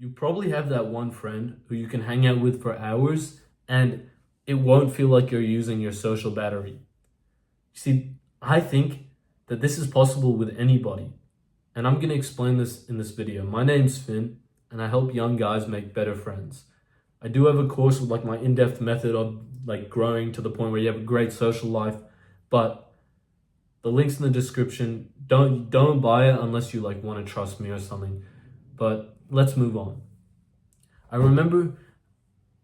You probably have that one friend who you can hang out with for hours and it won't feel like you're using your social battery. You see, I think that this is possible with anybody. And I'm going to explain this in this video. My name's Finn and I help young guys make better friends. I do have a course with like my in-depth method of like growing to the point where you have a great social life, but the link's in the description. Don't buy it unless you like want to trust me or something. But let's move on. I remember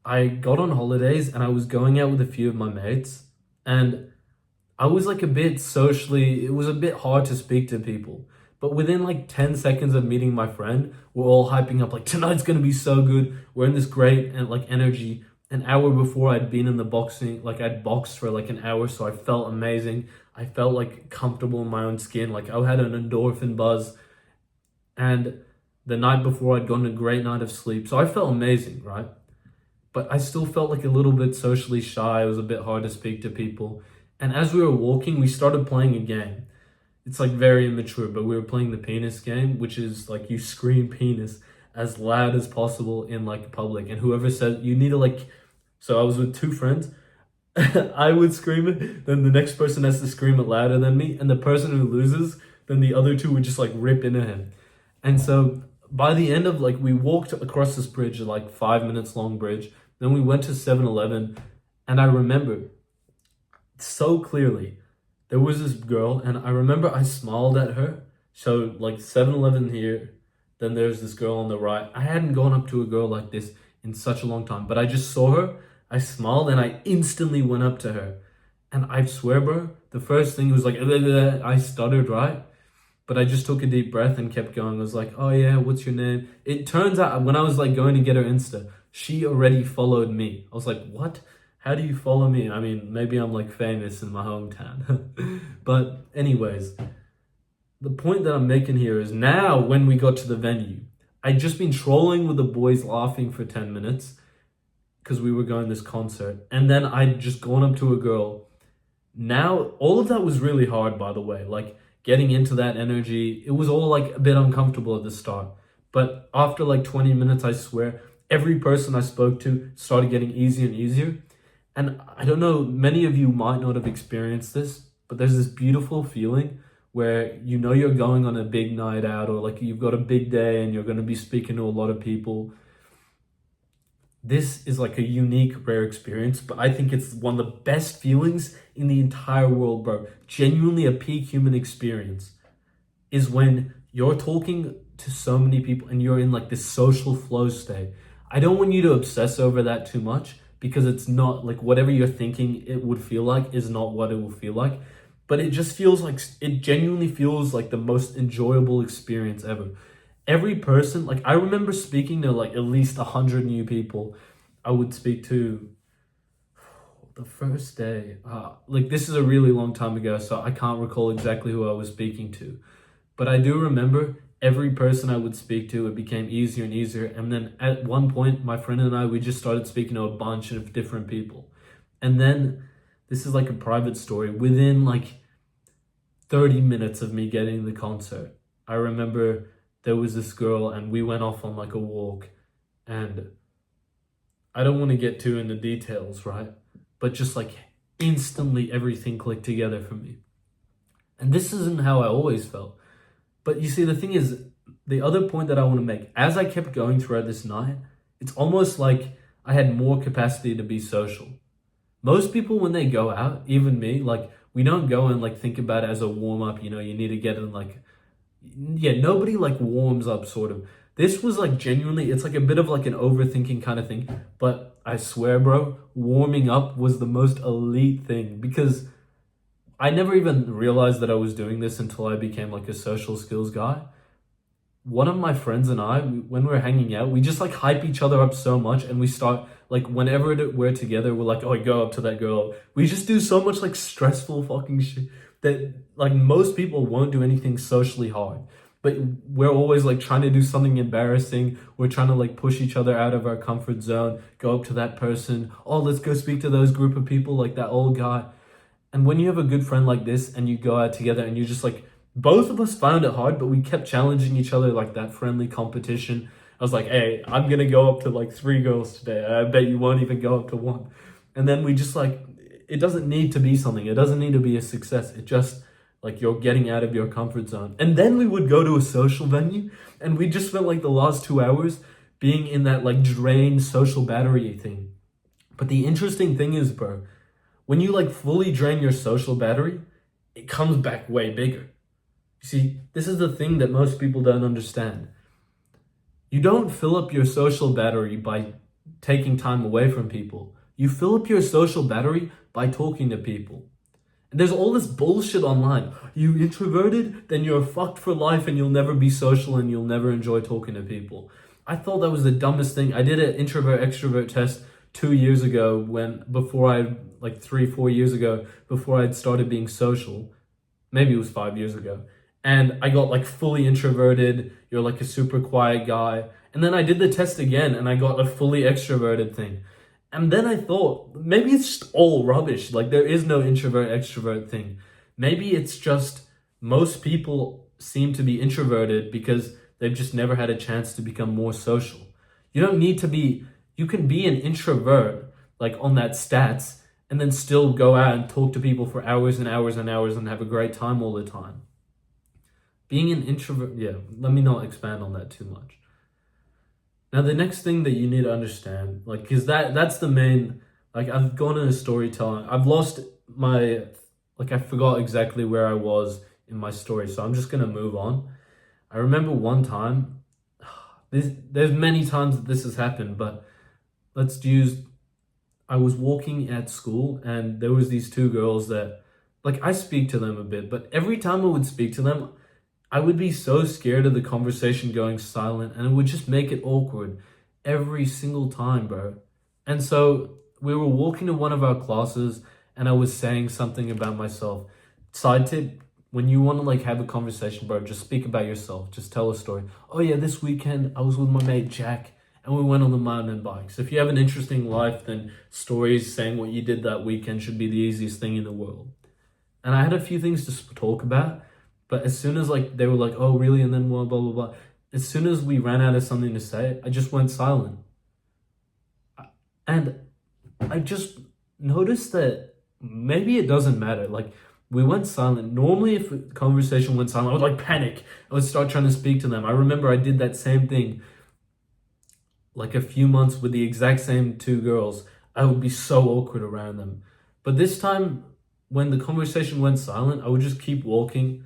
I got on holidays and I was going out with a few of my mates and I was like a bit socially, it was a bit hard to speak to people. But within like 10 seconds of meeting my friend, we're all hyping up like tonight's gonna be so good. We're in this great and like energy. An hour before I'd been in the boxing, like I'd boxed for like an hour, so I felt amazing. I felt like comfortable in my own skin. Like I had an endorphin buzz. And the night before I'd gotten a great night of sleep. So I felt amazing, right? But I still felt like a little bit socially shy. It was a bit hard to speak to people. And as we were walking, we started playing a game. It's like very immature, but we were playing the penis game, which is like you scream penis as loud as possible in like public. And whoever said you need to like, so I was with two friends. I would scream it, then the next person has to scream it louder than me. And the person who loses, then the other two would just like rip into him. And so by the end of like, we walked across this bridge, like 5 minutes long bridge. Then we went to 7-Eleven. And I remember so clearly, there was this girl, and I remember I smiled at her. So, like 7-Eleven here, then there's this girl on the right. I hadn't gone up to a girl like this in such a long time, but I just saw her, I smiled, and I instantly went up to her. And I swear, bro, the first thing was like, I stuttered, right? But I just took a deep breath and kept going. I was like, oh yeah, what's your name? It turns out when I was like going to get her Insta, she already followed me. I was like, what? How do you follow me? I mean, maybe I'm like famous in my hometown. But anyways, the point that I'm making here is now when we got to the venue, I'd just been trolling with the boys laughing for 10 minutes because we were going to this concert. And then I'd just gone up to a girl. Now, all of that was really hard, by the way. Like getting into that energy, it was all like a bit uncomfortable at the start. But after like 20 minutes, I swear, every person I spoke to started getting easier and easier. And I don't know, many of you might not have experienced this, but there's this beautiful feeling where you know you're going on a big night out or like you've got a big day and you're going to be speaking to a lot of people. This is like a unique, rare experience, but I think it's one of the best feelings in the entire world, bro. Genuinely a peak human experience is when you're talking to so many people and you're in like this social flow state. I don't want you to obsess over that too much, because it's not like whatever you're thinking it would feel like is not what it will feel like. But it just feels like, it genuinely feels like the most enjoyable experience ever. Every person, like I remember speaking to like at least 100 new people. I would speak to the first day. Like this is a really long time ago, so I can't recall exactly who I was speaking to. But I do remember every person I would speak to, it became easier and easier. And then at one point, my friend and I, we just started speaking to a bunch of different people. And then this is like a private story. Within like 30 minutes of me getting the concert, I remember there was this girl and we went off on like a walk. And I don't want to get too into details, right? But just like instantly everything clicked together for me. And this isn't how I always felt. But you see, the thing is, the other point that I want to make, as I kept going throughout this night, it's almost like I had more capacity to be social. Most people, when they go out, even me, like, we don't go and like think about it as a warm up, you know, you need to get in like, yeah, nobody like warms up sort of. This was like genuinely, it's like a bit of like an overthinking kind of thing. But I swear, bro, warming up was the most elite thing because I never even realized that I was doing this until I became like a social skills guy. One of my friends and I, when we're hanging out, we just like hype each other up so much and we start like whenever we're together, we're like, oh, go up to that girl. We just do so much like stressful fucking shit that like most people won't do anything socially hard. But we're always like trying to do something embarrassing. We're trying to like push each other out of our comfort zone, go up to that person. Oh, let's go speak to those group of people like that old guy. And when you have a good friend like this and you go out together and you just like, both of us found it hard, but we kept challenging each other like that friendly competition. I was like, hey, I'm gonna go up to like 3 girls today. I bet you won't even go up to one. And then we just like, it doesn't need to be something. It doesn't need to be a success. It just like you're getting out of your comfort zone. And then we would go to a social venue and we just spent like the last 2 hours being in that like drained social battery thing. But the interesting thing is, bro, when you like fully drain your social battery, it comes back way bigger. You see, this is the thing that most people don't understand. You don't fill up your social battery by taking time away from people. You fill up your social battery by talking to people. And there's all this bullshit online. You introverted, then you're fucked for life and you'll never be social and you'll never enjoy talking to people. I thought that was the dumbest thing. I did an introvert extrovert test 2 years ago like 3-4 years ago, before I'd started being social. Maybe it was 5 years ago. And I got like fully introverted. You're like a super quiet guy. And then I did the test again and I got a fully extroverted thing. And then I thought, maybe it's just all rubbish. Like there is no introvert extrovert thing. Maybe it's just most people seem to be introverted because they've just never had a chance to become more social. You don't need to be, you can be an introvert like on that stats and then still go out and talk to people for hours and hours and hours and have a great time all the time. Being an introvert, yeah, let me not expand on that too much. Now, the next thing that you need to understand, like, because that's the main, like, I've gone into storytelling. I've lost my, like, I forgot exactly where I was in my story, so I'm just going to move on. I remember one time, there's many times that this has happened, but I was walking at school and there was these 2 girls that, like, I speak to them a bit, but every time I would speak to them, I would be so scared of the conversation going silent and it would just make it awkward every single time, bro. And so we were walking to one of our classes and I was saying something about myself. Side tip, when you want to like have a conversation, bro, just speak about yourself. Just tell a story. Oh yeah, this weekend I was with my mate Jack and we went on the mountain bikes. If you have an interesting life, then stories saying what you did that weekend should be the easiest thing in the world. And I had a few things to talk about, but as soon as like they were like, oh really, and then blah blah blah blah. As soon as we ran out of something to say, I just went silent. And I just noticed that maybe it doesn't matter. Like we went silent. Normally if a conversation went silent, I would like panic. I would start trying to speak to them. I remember I did that same thing like a few months with the exact same 2 girls. I would be so awkward around them. But this time when the conversation went silent, I would just keep walking,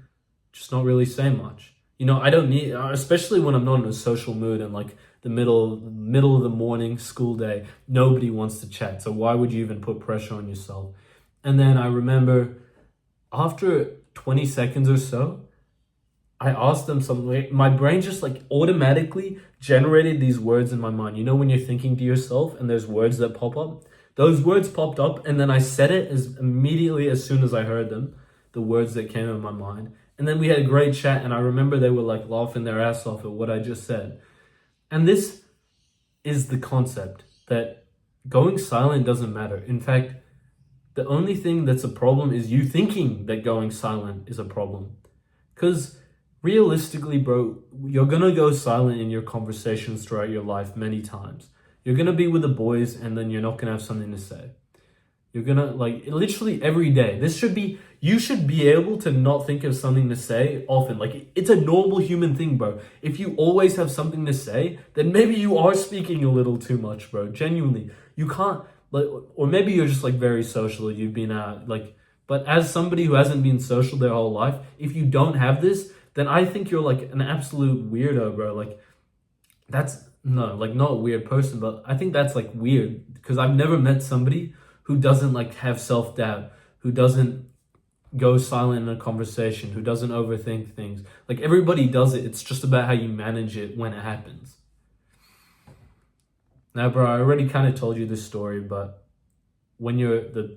just not really say much. You know, I don't need, especially when I'm not in a social mood and like the middle of the morning school day, nobody wants to chat. So why would you even put pressure on yourself? And then I remember after 20 seconds or so, I asked them something. My brain just like automatically generated these words in my mind. You know, when you're thinking to yourself and there's words that pop up, those words popped up and then I said it as immediately as soon as I heard them, the words that came in my mind. And then we had a great chat and I remember they were like laughing their ass off at what I just said. And this is the concept that going silent doesn't matter. In fact, the only thing that's a problem is you thinking that going silent is a problem. Because realistically, bro, you're going to go silent in your conversations throughout your life many times. You're going to be with the boys and then you're not going to have something to say. You're going to like literally every day. You should be able to not think of something to say often. Like it's a normal human thing, bro. If you always have something to say, then maybe you are speaking a little too much, bro. Genuinely. You can't like, or maybe you're just like very social. You've been but as somebody who hasn't been social their whole life, if you don't have this, then I think you're like an absolute weirdo, bro. Like that's like not a weird person, but I think that's like weird because I've never met somebody who doesn't like have self-doubt, who doesn't go silent in a conversation, who doesn't overthink things. Like everybody does it. It's just about how you manage it when it happens. Now, bro, I already kind of told you this story, but when you're going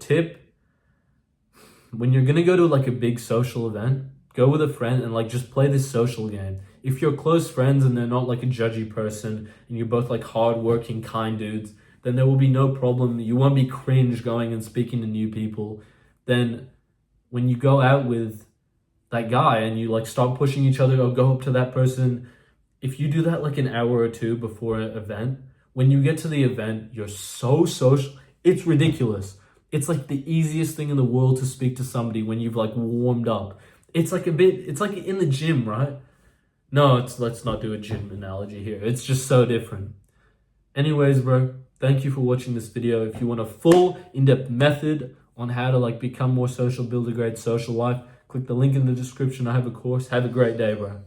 to go to like a big social event, go with a friend and like just play this social game. If you're close friends and they're not like a judgy person and you're both like hardworking, kind dudes, then there will be no problem. You won't be cringe going and speaking to new people. Then when you go out with that guy and you like start pushing each other or go up to that person, if you do that like an hour or two before an event, when you get to the event, you're so social. It's ridiculous. It's like the easiest thing in the world to speak to somebody when you've like warmed up. It's like it's like in the gym, right? No, let's not do a gym analogy here. It's just so different. Anyways, bro, thank you for watching this video. If you want a full in-depth method on how to like become more social, build a great social life, click the link in the description. I have a course. Have a great day, bro.